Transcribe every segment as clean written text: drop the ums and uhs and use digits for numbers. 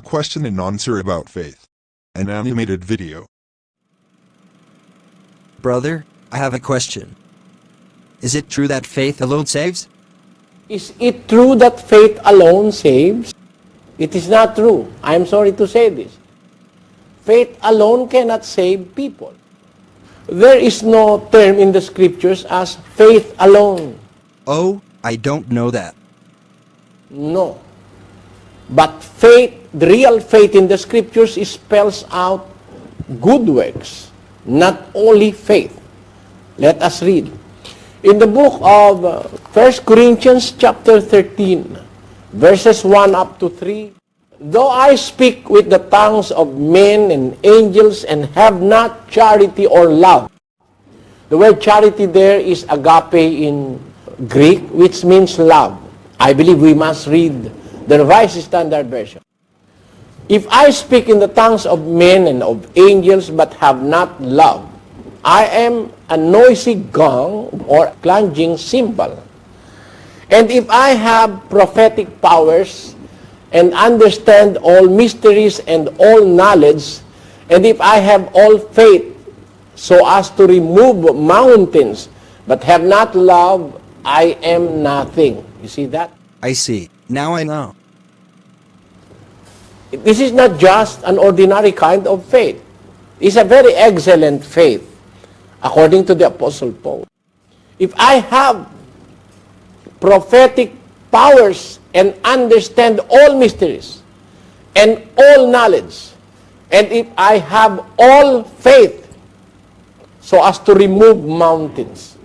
question and answer about faith. An animated video. Brother, I have a question. Is it true that faith alone saves? Is it true that faith alone saves? It is not true. I am sorry to say this. Faith alone cannot save people. There is no term in the scriptures as faith alone. Oh, I don't know that. No. But faith, the real faith in the scriptures spells out good works, not only faith. Let us read. In the book of 1 Corinthians chapter 13, verses 1 up to 3, though I speak with the tongues of men and angels and have not charity or love. The word charity there is agape in Greek, which means love. I believe we must read the Revised Standard Version. If I speak in the tongues of men and of angels but have not love, I am a noisy gong or clanging cymbal. And if I have prophetic powers and understand all mysteries and all knowledge, and if I have all faith so as to remove mountains but have not love, I am nothing. You see that? I see. Now I know. This is not just an ordinary kind of faith. It's a very excellent faith, according to the Apostle Paul. If I have prophetic powers and understand all mysteries and all knowledge, and if I have all faith so as to remove mountains,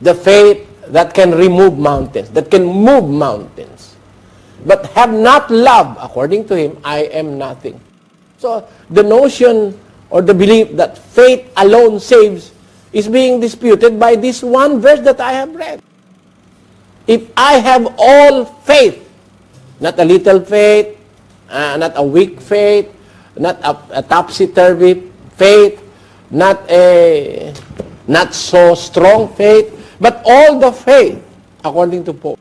the faith that can remove mountains, that can move mountains, but have not love, according to him, I am nothing. So the notion or the belief that faith alone saves is being disputed by this one verse that I have read. If I have all faith, not a little faith, not a weak faith, not a topsy-turvy faith, not so strong faith, but all the faith, according to Paul,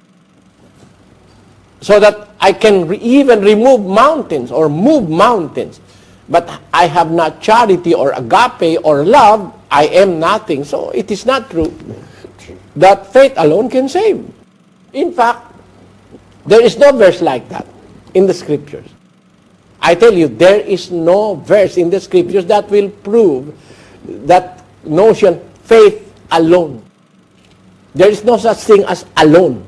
so that I can even remove mountains or move mountains, but I have not charity or agape or love, I am nothing. So it is not true that faith alone can save. In fact, there is no verse like that in the scriptures. I tell you, there is no verse in the scriptures that will prove that notion, faith alone. There is no such thing as alone.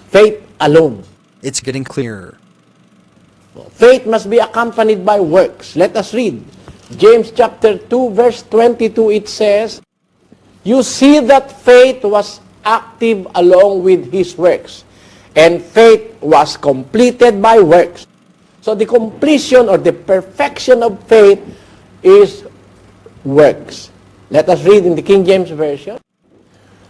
Faith alone. It's getting clearer. Faith must be accompanied by works. Let us read. James chapter 2, verse 22, it says, you see that faith was active along with his works, and faith was completed by works. So the completion or the perfection of faith is works. Let us read in the King James Version.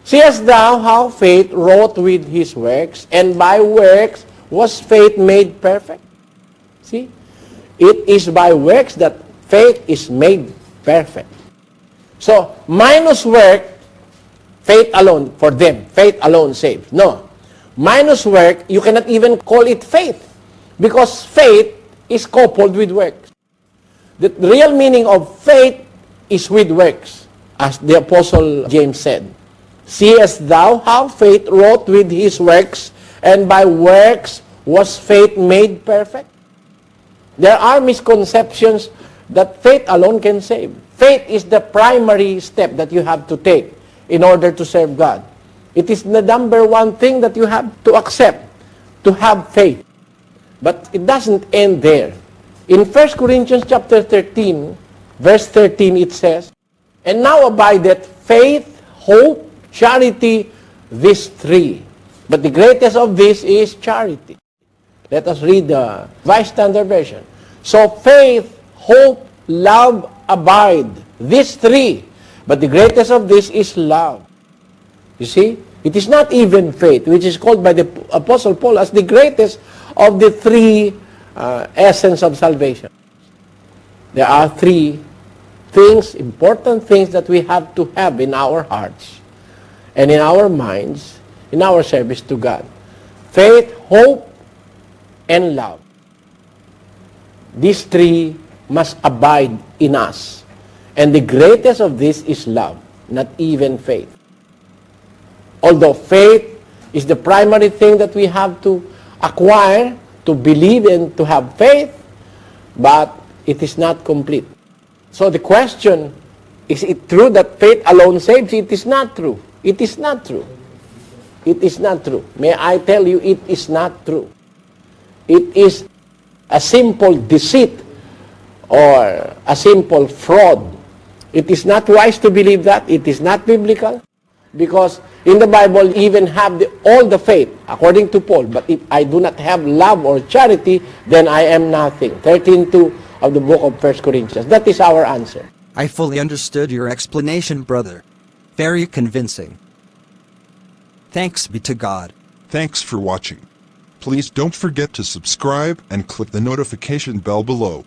Seest thou how faith wrought with his works, and by works was faith made perfect? See? It is by works that faith is made perfect. So, minus work, faith alone, for them, faith alone saves. No. Minus work, you cannot even call it faith, because faith is coupled with works. The real meaning of faith is with works, as the Apostle James said. Seest thou how faith wrought with his works, and by works was faith made perfect? There are misconceptions that faith alone can save. Faith is the primary step that you have to take in order to serve God. It is the number one thing that you have to accept, to have faith. But it doesn't end there. In 1 Corinthians chapter 13, verse 13, it says, and now abideth faith, hope, charity, these three. But the greatest of these is charity. Let us read the Revised Standard Version. So faith, hope, love, abide. These three. But the greatest of this is love. You see? It is not even faith, which is called by the Apostle Paul as the greatest of the three essence of salvation. There are three things, important things that we have to have in our hearts and in our minds, in our service to God. Faith, hope, and love. These three must abide in us. And the greatest of this is love, not even faith. Although faith is the primary thing that we have to acquire, to believe and to have faith, but it is not complete. So the question, is it true that faith alone saves? It is not true. It is not true. It is not true. May I tell you, it is not true. It is a simple deceit or a simple fraud. It is not wise to believe that. It is not biblical. Because in the Bible, even have all the faith, according to Paul. But if I do not have love or charity, then I am nothing. 13:2 of the book of 1 Corinthians. That is our answer. I fully understood your explanation, brother. Very convincing. Thanks be to God. Thanks for watching. Please don't forget to subscribe and click the notification bell below.